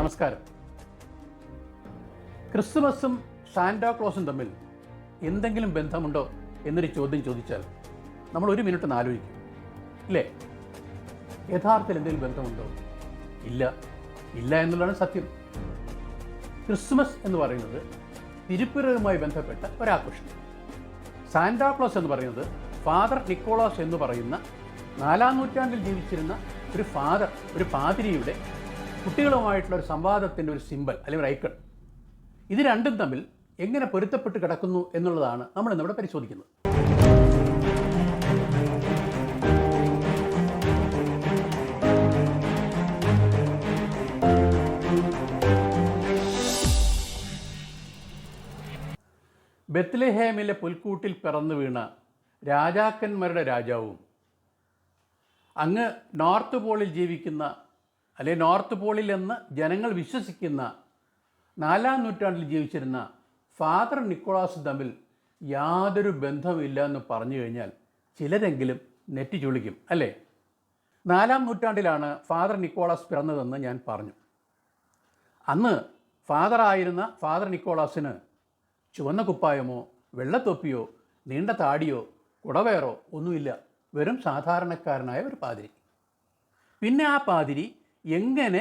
നമസ്കാരം. ക്രിസ്തുമസും സാന്റാക്ലോസും തമ്മിൽ എന്തെങ്കിലും ബന്ധമുണ്ടോ എന്നൊരു ചോദ്യം ചോദിച്ചാൽ നമ്മൾ ഒരു മിനിറ്റ് ഒന്ന് ആലോചിക്കും, ഇല്ലേ? യഥാർത്ഥത്തിൽ എന്തെങ്കിലും ബന്ധമുണ്ടോ? ഇല്ല എന്നുള്ളതാണ് സത്യം. ക്രിസ്മസ് എന്ന് പറയുന്നത് തിരുപ്പിറവുമായി ബന്ധപ്പെട്ട ഒരാഘോഷം. സാന്റാക്ലോസ് എന്ന് പറയുന്നത് ഫാദർ നിക്കോളാസ് എന്ന് പറയുന്ന 4-ാം നൂറ്റാണ്ടിൽ ജീവിച്ചിരുന്ന ഒരു പാതിരിയുടെ കുട്ടികളുമായിട്ടുള്ള ഒരു സംവാദത്തിൻ്റെ ഒരു സിമ്പൽ അല്ലെങ്കിൽ ഒരു ഐക്കൺ. ഇത് രണ്ടും തമ്മിൽ എങ്ങനെ പൊരുത്തപ്പെട്ട് കിടക്കുന്നു എന്നുള്ളതാണ് നമ്മൾ ഇന്നിവിടെ പരിശോധിക്കുന്നത്. ബെത്ലഹേമിലെ പുൽക്കൂട്ടിൽ പിറന്നു വീണ രാജാക്കന്മാരുടെ രാജാവും അങ്ങ് നോർത്ത് പോളിൽ ജീവിക്കുന്ന, അല്ലെങ്കിൽ നോർത്ത് പോളിൽ എന്ന് ജനങ്ങൾ വിശ്വസിക്കുന്ന 4-ാം നൂറ്റാണ്ടിൽ ജീവിച്ചിരുന്ന ഫാദർ നിക്കോളാസും തമ്മിൽ യാതൊരു ബന്ധമില്ല എന്ന് പറഞ്ഞു കഴിഞ്ഞാൽ ചിലരെങ്കിലും നെറ്റി ചുളിക്കും, അല്ലേ? 4-ാം നൂറ്റാണ്ടിലാണ് ഫാദർ നിക്കോളാസ് പിറന്നതെന്ന് ഞാൻ പറഞ്ഞു. അന്ന് ഫാദറായിരുന്ന ഫാദർ നിക്കോളാസിന് ചുവന്ന കുപ്പായമോ വെള്ളത്തൊപ്പിയോ നീണ്ട താടിയോ കുടവേറോ ഒന്നുമില്ല. വെറും സാധാരണക്കാരനായ ഒരു പാതിരി. പിന്നെ ആ പാതിരി എങ്ങനെ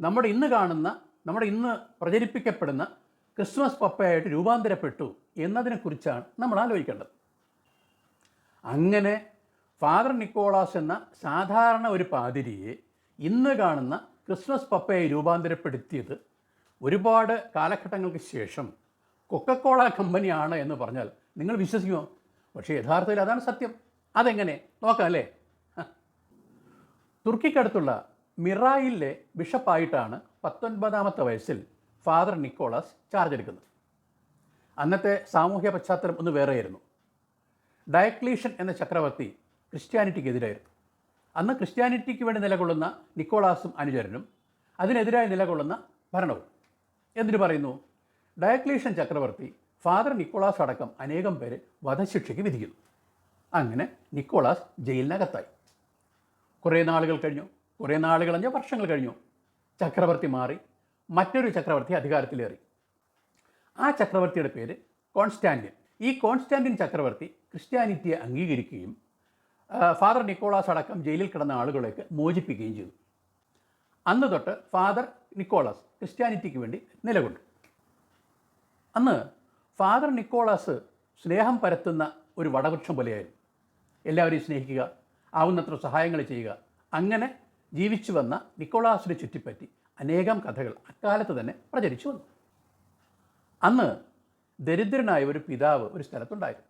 നമ്മുടെ ഇന്ന് പ്രചരിപ്പിക്കപ്പെടുന്ന ക്രിസ്മസ് പപ്പയായിട്ട് രൂപാന്തരപ്പെട്ടു എന്നതിനെക്കുറിച്ചാണ് നമ്മൾ ആലോചിക്കേണ്ടത്. അങ്ങനെ ഫാദർ നിക്കോളാസ് എന്ന സാധാരണ ഒരു പാതിരിയെ ഇന്ന് കാണുന്ന ക്രിസ്മസ് പപ്പയായി രൂപാന്തരപ്പെടുത്തിയത് ഒരുപാട് കാലഘട്ടങ്ങൾക്ക് ശേഷം കൊക്കക്കോള കമ്പനിയാണ് എന്ന് പറഞ്ഞാൽ നിങ്ങൾ വിശ്വസിക്കുമോ? പക്ഷേ യഥാർത്ഥത്തിൽ അതാണ് സത്യം. അതെങ്ങനെ നോക്കാം, അല്ലേ? തുർക്കിക്കടുത്തുള്ള മിറായിലെ ബിഷപ്പായിട്ടാണ് 19-ാമത്തെ വയസ്സിൽ ഫാദർ നിക്കോളാസ് ചാർജ് എടുക്കുന്നത്. അന്നത്തെ സാമൂഹ്യ പശ്ചാത്തലം ഒന്ന് വേറെയായിരുന്നു. ഡയക്ലീഷ്യൻ എന്ന ചക്രവർത്തി ക്രിസ്ത്യാനിറ്റിക്കെതിരായിരുന്നു. അന്ന് ക്രിസ്ത്യാനിറ്റിക്ക് വേണ്ടി നിലകൊള്ളുന്ന നിക്കോളാസും അനുചരനും അതിനെതിരായി നിലകൊള്ളുന്ന ഭരണവും. എന്തിനു പറയുന്നു? ഡയക്ലീഷ്യൻ ചക്രവർത്തി ഫാദർ നിക്കോളാസ് അടക്കം അനേകം പേരെ വധശിക്ഷയ്ക്ക് വിധിക്കുന്നു. അങ്ങനെ നിക്കോളാസ് ജയിലിനകത്തായി. കുറേ നാളുകൾ കഴിഞ്ഞാൽ വർഷങ്ങൾ കഴിഞ്ഞു. ചക്രവർത്തി മാറി, മറ്റൊരു ചക്രവർത്തി അധികാരത്തിലേറി. ആ ചക്രവർത്തിയുടെ പേര് കോൺസ്റ്റാന്റിൻ. ഈ കോൺസ്റ്റാന്റിൻ ചക്രവർത്തി ക്രിസ്ത്യാനിറ്റിയെ അംഗീകരിക്കുകയും ഫാദർ നിക്കോളാസ് അടക്കം ജയിലിൽ കിടന്ന ആളുകളെയൊക്കെ മോചിപ്പിക്കുകയും ചെയ്തു. അന്ന് തൊട്ട് ഫാദർ നിക്കോളാസ് ക്രിസ്ത്യാനിറ്റിക്ക് വേണ്ടി നിലകൊണ്ടു. അന്ന് ഫാദർ നിക്കോളാസ് സ്നേഹം പരത്തുന്ന ഒരു വടവൃക്ഷം പോലെയായിരുന്നു. എല്ലാവരെയും സ്നേഹിക്കുക, ആവുന്നത്ര സഹായങ്ങൾ ചെയ്യുക. അങ്ങനെ ജീവിച്ചു വന്ന നിക്കോളാസിനെ ചുറ്റിപ്പറ്റി അനേകം കഥകൾ അക്കാലത്ത് തന്നെ പ്രചരിച്ചു വന്നു. അന്ന് ദരിദ്രനായ ഒരു പിതാവ് ഒരു സ്ഥലത്തുണ്ടായിരുന്നു.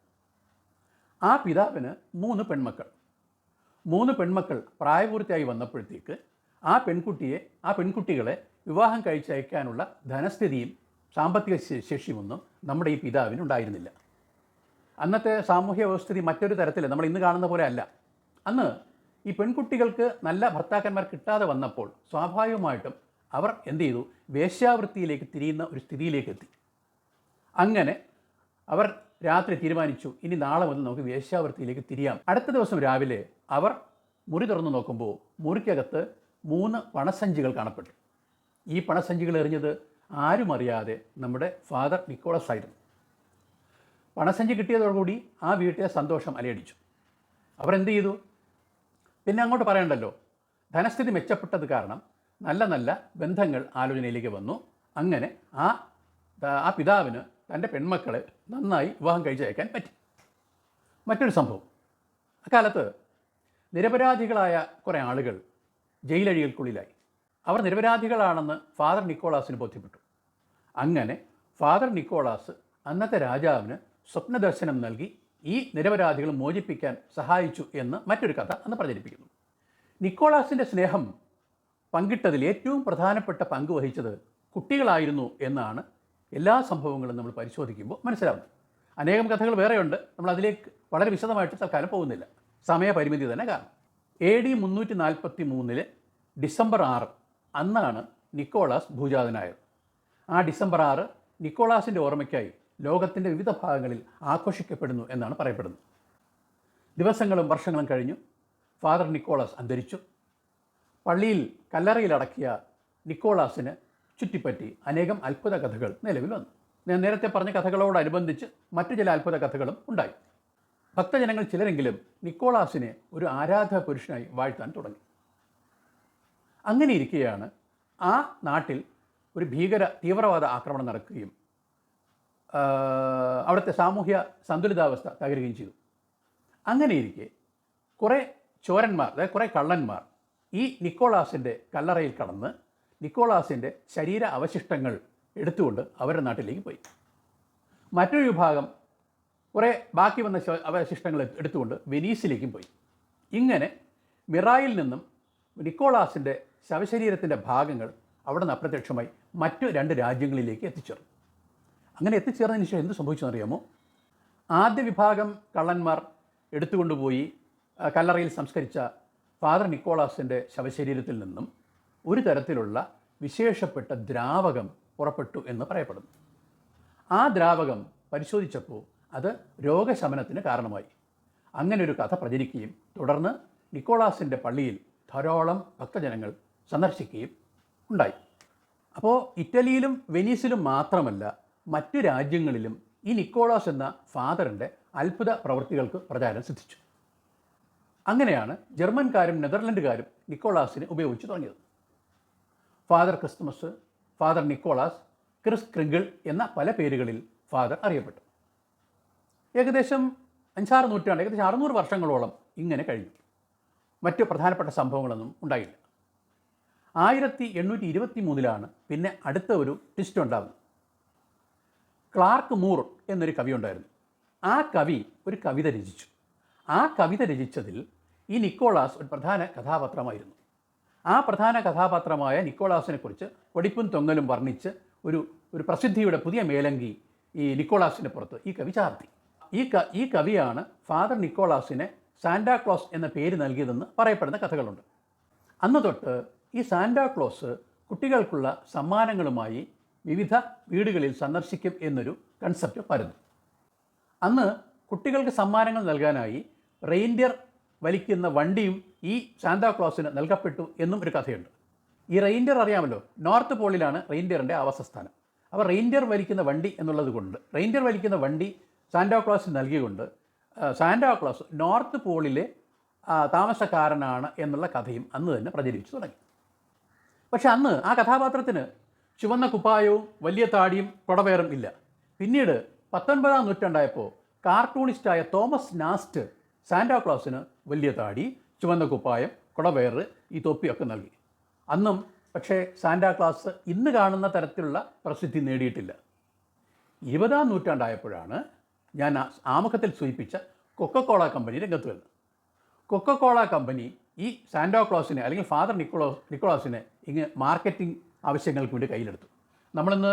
ആ പിതാവിന് 3 പെൺമക്കൾ. 3 പെൺമക്കൾ പ്രായപൂർത്തിയായി വന്നപ്പോഴത്തേക്ക് ആ പെൺകുട്ടികളെ വിവാഹം കഴിച്ചയക്കാനുള്ള ധനസ്ഥിതിയും സാമ്പത്തിക ശേഷിയൊന്നും നമ്മുടെ ഈ പിതാവിനുണ്ടായിരുന്നില്ല. അന്നത്തെ സാമൂഹ്യ വ്യവസ്ഥിതി മറ്റൊരു തരത്തിൽ നമ്മൾ ഇന്ന് കാണുന്ന പോലെ അല്ല. അന്ന് ഈ പെൺകുട്ടികൾക്ക് നല്ല ഭർത്താക്കന്മാർ കിട്ടാതെ വന്നപ്പോൾ സ്വാഭാവികമായിട്ടും അവർ എന്ത് ചെയ്തു? വേശ്യാവൃത്തിയിലേക്ക് തിരിയുന്ന ഒരു സ്ഥിതിയിലേക്ക് എത്തി. അങ്ങനെ അവർ രാത്രി തീരുമാനിച്ചു, ഇനി നാളെ മുതൽ നമുക്ക് വേശ്യാവൃത്തിയിലേക്ക് തിരിയാം. അടുത്ത ദിവസം രാവിലെ അവർ മുറി തുറന്നു നോക്കുമ്പോൾ മുറിക്കകത്ത് 3 പണസഞ്ചികൾ കാണപ്പെട്ടു. ഈ പണസഞ്ചികൾ എറിഞ്ഞത് ആരും അറിയാതെ നമ്മുടെ ഫാദർ നിക്കോളാസ് ആയിരുന്നു. പണസഞ്ചി കിട്ടിയതോടുകൂടി ആ വീട്ടിലെ സന്തോഷം അലയടിച്ചു. അവർ എന്ത് ചെയ്തു? പിന്നെ അങ്ങോട്ട് പറയണ്ടല്ലോ. ധനസ്ഥിതി മെച്ചപ്പെട്ടത് കാരണം നല്ല നല്ല ബന്ധങ്ങൾ ആലോചനയിലേക്ക് വന്നു. അങ്ങനെ ആ പിതാവിന് തൻ്റെ പെൺമക്കളെ നന്നായി വിവാഹം കഴിച്ചയക്കാൻ പറ്റി. മറ്റൊരു സംഭവം, അക്കാലത്ത് നിരപരാധികളായ കുറേ ആളുകൾ ജയിലഴികൾക്കുള്ളിലായി. അവർ നിരപരാധികളാണെന്ന് ഫാദർ നിക്കോളാസിന് ബോധ്യപ്പെട്ടു. അങ്ങനെ ഫാദർ നിക്കോളാസ് അന്നത്തെ രാജാവിന് സ്വപ്നദർശനം നൽകി ഈ നിരപരാധികൾ മോചിപ്പിക്കാൻ സഹായിച്ചു എന്ന് മറ്റൊരു കഥ അന്ന് പ്രചരിപ്പിക്കുന്നു. നിക്കോളാസിൻ്റെ സ്നേഹം പങ്കിട്ടതിൽ ഏറ്റവും പ്രധാനപ്പെട്ട പങ്ക് വഹിച്ചത് കുട്ടികളായിരുന്നു എന്നാണ് എല്ലാ സംഭവങ്ങളും നമ്മൾ പരിശോധിക്കുമ്പോൾ മനസ്സിലാവുന്നത്. അനേകം കഥകൾ വേറെയുണ്ട്, നമ്മൾ അതിലേക്ക് വളരെ വിശദമായിട്ട് തൽക്കാലം പോകുന്നില്ല, സമയപരിമിതി തന്നെ കാരണം. AD 343 ഡിസംബർ 6 അന്നാണ് നിക്കോളാസ് ഭൂജാതനായത്. ആ ഡിസംബർ 6 നിക്കോളാസിൻ്റെ ഓർമ്മയ്ക്കായി ലോകത്തിൻ്റെ വിവിധ ഭാഗങ്ങളിൽ ആഘോഷിക്കപ്പെടുന്നു എന്നാണ് പറയപ്പെടുന്നത്. ദിവസങ്ങളും വർഷങ്ങളും കഴിഞ്ഞു. ഫാദർ നിക്കോളാസ് അന്തരിച്ചു. പള്ളിയിൽ കല്ലറയിലടക്കിയ നിക്കോളാസിന് ചുറ്റിപ്പറ്റി അനേകം അത്ഭുത കഥകൾ നിലവിൽ വന്നു. ഞാൻ നേരത്തെ പറഞ്ഞ കഥകളോടനുബന്ധിച്ച് മറ്റു ചില അത്ഭുത കഥകളും ഉണ്ടായി. ഭക്തജനങ്ങൾ ചിലരെങ്കിലും നിക്കോളാസിനെ ഒരു ആരാധക പുരുഷനായി വാഴ്ത്താൻ തുടങ്ങി. അങ്ങനെ ഇരിക്കെയാണ് ആ നാട്ടിൽ ഒരു തീവ്രവാദ ആക്രമണം നടക്കുകയും അവിടുത്തെ സാമൂഹ്യ സന്തുലിതാവസ്ഥ തകരുകയും ചെയ്തു. അങ്ങനെ ഇരിക്കെ കുറേ ചോരന്മാർ, അതായത് കുറേ കള്ളന്മാർ ഈ നിക്കോളാസിൻ്റെ കല്ലറയിൽ കടന്ന് നിക്കോളാസിൻ്റെ ശരീര അവശിഷ്ടങ്ങൾ എടുത്തുകൊണ്ട് അവരുടെ നാട്ടിലേക്ക് പോയി. മറ്റൊരു വിഭാഗം കുറേ ബാക്കി വന്ന അവശിഷ്ടങ്ങൾ എടുത്തുകൊണ്ട് വെനീസിലേക്കും പോയി. ഇങ്ങനെ മിറായിൽ നിന്നും നിക്കോളാസിൻ്റെ ശവശരീരത്തിൻ്റെ ഭാഗങ്ങൾ അവിടെ നിന്ന് അപ്രത്യക്ഷമായി മറ്റു 2 രാജ്യങ്ങളിലേക്ക് എത്തിച്ചേർന്നു. അങ്ങനെ എത്തിച്ചേർന്നതിന് ശേഷം എന്ത് സംഭവിച്ചെന്നറിയാമോ? ആദ്യ വിഭാഗം കള്ളന്മാർ എടുത്തുകൊണ്ടുപോയി കല്ലറയിൽ സംസ്കരിച്ച ഫാദർ നിക്കോളാസിൻ്റെ ശവശരീരത്തിൽ നിന്നും ഒരു തരത്തിലുള്ള വിശേഷപ്പെട്ട ദ്രാവകം പുറപ്പെട്ടു എന്ന് പറയപ്പെടുന്നു. ആ ദ്രാവകം പരിശോധിച്ചപ്പോൾ അത് രോഗശമനത്തിന് കാരണമായി. അങ്ങനെ ഒരു കഥ പ്രചരിക്കുകയും തുടർന്ന് നിക്കോളാസിൻ്റെ പള്ളിയിൽ ധാരാളം ഭക്തജനങ്ങൾ സന്ദർശിക്കുകയും ഉണ്ടായി. അപ്പോൾ ഇറ്റലിയിലും വെനീസിലും മാത്രമല്ല മറ്റു രാജ്യങ്ങളിലും ഈ നിക്കോളാസ് എന്ന ഫാദറിൻ്റെ അത്ഭുത പ്രവൃത്തികൾക്ക് പ്രചാരം സിദ്ധിച്ചു. അങ്ങനെയാണ് ജർമ്മൻകാരും നെതർലൻഡുകാരും നിക്കോളാസിനെ ഉപയോഗിച്ച് തുടങ്ങിയത്. Father Christmas, father Nicholas, Kris Kringle എന്ന പല പേരുകളിൽ ഫാദർ അറിയപ്പെട്ടു. ഏകദേശം 5-6 നൂറ്റാണ്ട്, ഏകദേശം 600 വർഷങ്ങളോളം ഇങ്ങനെ കഴിഞ്ഞു. മറ്റ് പ്രധാനപ്പെട്ട സംഭവങ്ങളൊന്നും ഉണ്ടായില്ല. 1823 പിന്നെ അടുത്ത ഒരു ട്വിസ്റ്റ് ഉണ്ടാകുന്നത്. ക്ലാർക്ക് മൂർ എന്നൊരു കവി ഉണ്ടായിരുന്നു. ആ കവി ഒരു കവിത രചിച്ചു. ആ കവിത രചിച്ചതിൽ ഈ നിക്കോളാസ് ഒരു പ്രധാന കഥാപാത്രമായിരുന്നു. ആ പ്രധാന കഥാപാത്രമായ നിക്കോളാസിനെക്കുറിച്ച് പൊടിപ്പും തൊങ്ങലും വർണ്ണിച്ച് ഒരു പ്രസിദ്ധിയുടെ പുതിയ മേലങ്കി ഈ നിക്കോളാസിന് പുറത്ത് ഈ കവി ചാർത്തി. ഈ കവിയാണ് ഫാദർ നിക്കോളാസിനെ സാന്റാക്ലോസ് എന്ന പേര് നൽകിയതെന്ന് പറയപ്പെടുന്ന കഥകളുണ്ട്. അന്ന് തൊട്ട് ഈ സാന്റാക്ലോസ് കുട്ടികൾക്കുള്ള സമ്മാനങ്ങളുമായി വിവിധ വീടുകളിൽ സന്ദർശിക്കും എന്നൊരു കൺസെപ്റ്റ് പരന്നു. അന്ന് കുട്ടികൾക്ക് സമ്മാനങ്ങൾ നൽകാനായി റെയിൻഡിയർ വലിക്കുന്ന വണ്ടിയും ഈ സാന്താക്ലോസിന് നൽകപ്പെട്ടു എന്നും ഒരു കഥയുണ്ട്. ഈ റെയിൻഡിയർ അറിയാമല്ലോ, നോർത്ത് പോളിലാണ് റെയിൻഡിയറിൻ്റെ ആവാസസ്ഥാനം. അപ്പോൾ റെയിൻഡിയർ വലിക്കുന്ന വണ്ടി എന്നുള്ളത് കൊണ്ട് റെയിൻഡിയർ വലിക്കുന്ന വണ്ടി സാന്റാക്ലോസിന് നൽകിക്കൊണ്ട് സാന്റാക്ലോസ് നോർത്ത് പോളിലെ താമസക്കാരനാണ് എന്നുള്ള കഥയും അന്ന് തന്നെ പ്രചരിച്ചു തുടങ്ങി. പക്ഷെ അന്ന് ആ കഥാപാത്രത്തിന് ചുവന്ന കുപ്പായവും വലിയ താടിയും കുടവേറും ഇല്ല. പിന്നീട് 19-ാം നൂറ്റാണ്ടായപ്പോൾ കാർട്ടൂണിസ്റ്റായ തോമസ് നാസ്റ്റ് സാന്റാക്ലോസിന് വലിയ താടി, ചുവന്ന കുപ്പായം, കുടവേറ്, ഈ തൊപ്പിയൊക്കെ നൽകി. അന്നും പക്ഷേ സാന്റാക്ലോസ് ഇന്ന് കാണുന്ന തരത്തിലുള്ള പ്രസിദ്ധി നേടിയിട്ടില്ല. 20-ാം നൂറ്റാണ്ടായപ്പോഴാണ് ഞാൻ ആമുഖത്തിൽ സൂചിപ്പിച്ച കൊക്കക്കോള കമ്പനി രംഗത്ത് വരുന്നത്. കൊക്കക്കോള കമ്പനി ഈ സാന്റാക്ലോസിനെ അല്ലെങ്കിൽ ഫാദർ നിക്കോളാസിനെ ഇങ്ങനെ മാർക്കറ്റിംഗ് ആവശ്യങ്ങൾക്ക് വേണ്ടി കയ്യിലെടുത്തു. നമ്മളിന്ന്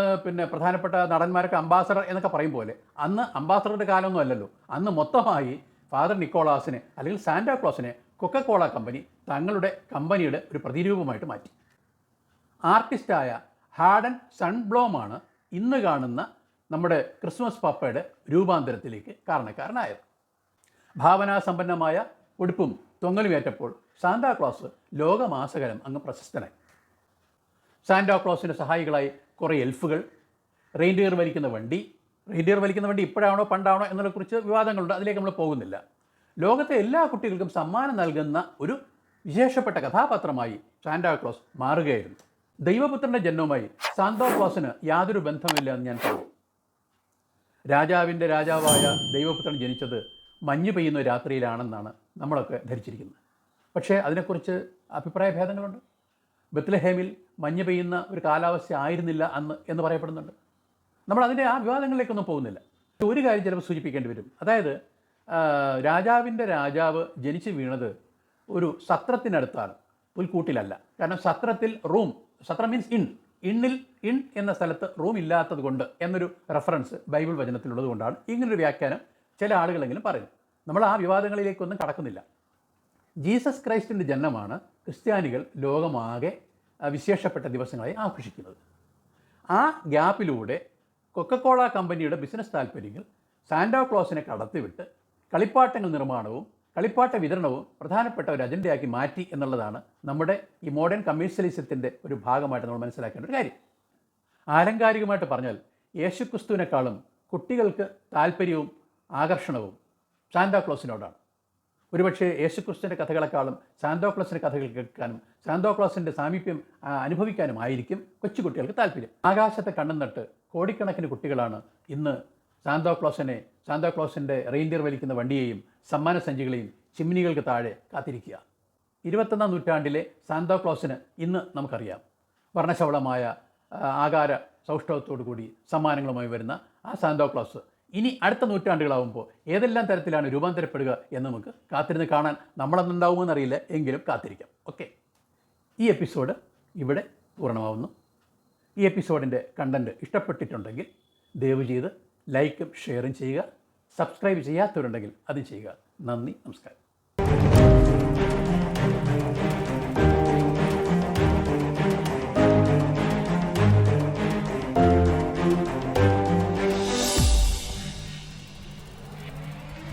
പ്രധാനപ്പെട്ട നടന്മാരൊക്കെ അംബാസഡർ എന്നൊക്കെ പറയും പോലെ അന്ന് അംബാസഡറുടെ കാലമൊന്നും അല്ലല്ലോ. അന്ന് മൊത്തമായി ഫാദർ നിക്കോളാസിനെ അല്ലെങ്കിൽ സാന്റാക്ലോസിനെ കൊക്കക്കോള കമ്പനി തങ്ങളുടെ കമ്പനിയുടെ ഒരു പ്രതിരൂപമായിട്ട് മാറ്റി. ആർട്ടിസ്റ്റായ ഹാഡൻ സൺബ്ലോമാണ് ഇന്ന് കാണുന്ന നമ്മുടെ ക്രിസ്മസ് പപ്പയുടെ രൂപാന്തരത്തിലേക്ക് കാരണക്കാരനായത്. ഭാവനാസമ്പന്നമായ ഉടുപ്പും തൊങ്ങലുമേറ്റപ്പോൾ സാന്താക്ലോസ് ലോകമാസകലം അങ്ങ് പ്രശസ്തനായി. സാന്റാക്ലോസിൻ്റെ സഹായികളായി കുറേ എൽഫുകൾ, റെയിൻഡിയർ വലിക്കുന്ന വണ്ടി ഇപ്പോഴാണോ പണ്ടാണോ എന്നതിനെക്കുറിച്ച് വിവാദങ്ങളുണ്ട്, അതിലേക്ക് നമ്മൾ പോകുന്നില്ല. ലോകത്തെ എല്ലാ കുട്ടികൾക്കും സമ്മാനം നൽകുന്ന ഒരു വിശേഷപ്പെട്ട കഥാപാത്രമായി സാന്റാക്ലോസ് മാറുകയായിരുന്നു. ദൈവപുത്രൻ്റെ ജന്മവുമായി സാന്താക്ലോസിന് യാതൊരു ബന്ധമില്ല എന്ന് ഞാൻ പറയും. രാജാവിൻ്റെ രാജാവായ ദൈവപുത്രൻ ജനിച്ചത് മഞ്ഞ് പെയ്യുന്ന രാത്രിയിലാണെന്നാണ് നമ്മളൊക്കെ ധരിച്ചിരിക്കുന്നത്. പക്ഷേ അതിനെക്കുറിച്ച് അഭിപ്രായ ഭേദങ്ങളുണ്ട്. ബത്ലഹേമിൽ മഞ്ഞ് പെയ്യുന്ന ഒരു കാലാവസ്ഥ ആയിരുന്നില്ല അന്ന് എന്ന് പറയപ്പെടുന്നുണ്ട്. നമ്മൾ അതിൻ്റെ ആ വിവാദങ്ങളിലേക്കൊന്നും പോകുന്നില്ല. ഒരു കാര്യം ചിലപ്പോൾ സൂചിപ്പിക്കേണ്ടി വരും. അതായത് രാജാവിൻ്റെ രാജാവ് ജനിച്ചു വീണത് ഒരു സത്രത്തിനടുത്താണ്, പുൽക്കൂട്ടിലല്ല. കാരണം സത്രം മീൻസ് ഇൻ എന്ന സ്ഥലത്ത് റൂം ഇല്ലാത്തത് കൊണ്ട് എന്നൊരു റെഫറൻസ് ബൈബിൾ വചനത്തിലുള്ളത് കൊണ്ടാണ് ഇങ്ങനൊരു വ്യാഖ്യാനം ചില ആളുകളെങ്കിലും പറയുന്നത്. നമ്മൾ ആ വിവാദങ്ങളിലേക്കൊന്നും കടക്കുന്നില്ല. ജീസസ് ക്രൈസ്റ്റിൻ്റെ ജന്മമാണ് ക്രിസ്ത്യാനികൾ ലോകമാകെ വിശേഷപ്പെട്ട ദിവസങ്ങളായി ആഘോഷിക്കുന്നത്. ആ ഗ്യാപ്പിലൂടെ കൊക്കക്കോള കമ്പനിയുടെ ബിസിനസ് താൽപ്പര്യങ്ങൾ സാന്റാക്ലോസിനെ കടത്തിവിട്ട് കളിപ്പാട്ടങ്ങൾ നിർമ്മാണവും കളിപ്പാട്ട വിതരണവും പ്രധാനപ്പെട്ട ഒരു അജണ്ടയാക്കി മാറ്റി എന്നുള്ളതാണ് നമ്മുടെ ഈ മോഡേൺ കമേഴ്ഷ്യലിസത്തിൻ്റെ ഒരു ഭാഗമായിട്ട് നമ്മൾ മനസ്സിലാക്കേണ്ട ഒരു കാര്യം. ആലങ്കാരികമായിട്ട് പറഞ്ഞാൽ യേശുക്രിസ്തുവിനേക്കാളും കുട്ടികൾക്ക് താല്പര്യവും ആകർഷണവും സാന്താക്ലോസിനോടാണ്. ഒരുപക്ഷേ യേശുക്രിസ്തുവിൻ്റെ കഥകളെക്കാളും സാന്താക്ലോസിൻ്റെ കഥകൾ കേൾക്കാനും സാന്താക്ലോസിൻ്റെ സാമീപ്യം അനുഭവിക്കാനും ആയിരിക്കും കൊച്ചുകുട്ടികൾക്ക് താല്പര്യം. ആകാശത്തെ കണ്ണും നട്ട് കോടിക്കണക്കിന് കുട്ടികളാണ് ഇന്ന് സാന്താക്ലോസിൻ്റെ റെയിൻഡിയർ വലിക്കുന്ന വണ്ടിയെയും സമ്മാന സഞ്ചികളെയും ചിമ്മിനികൾക്ക് താഴെ കാത്തിരിക്കുക. 21-ാം നൂറ്റാണ്ടിലെ സാന്താക്ലോസിന് ഇന്ന് നമുക്കറിയാം. വർണ്ണശബളമായ ആകാര സൗഷ്ഠവത്തോടു കൂടി സമ്മാനങ്ങളുമായി വരുന്ന ആ സാന്താക്ലോസ് ഇനി അടുത്ത നൂറ്റാണ്ടുകളാവുമ്പോൾ ഏതെല്ലാം തരത്തിലാണ് രൂപാന്തരപ്പെടുക എന്ന് നമുക്ക് കാത്തിരുന്ന് കാണാൻ നമ്മളെന്നുണ്ടാവുമെന്നറിയില്ല, എങ്കിലും കാത്തിരിക്കാം. ഓക്കെ, ഈ എപ്പിസോഡ് ഇവിടെ പൂർണ്ണമാവുന്നു. ഈ എപ്പിസോഡിൻ്റെ കണ്ടൻറ്റ് ഇഷ്ടപ്പെട്ടിട്ടുണ്ടെങ്കിൽ ദയവ് ചെയ്ത് ലൈക്കും ഷെയറും ചെയ്യുക. സബ്സ്ക്രൈബ് ചെയ്യാത്തവരുണ്ടെങ്കിൽ അത് ചെയ്യുക. നന്ദി, നമസ്കാരം.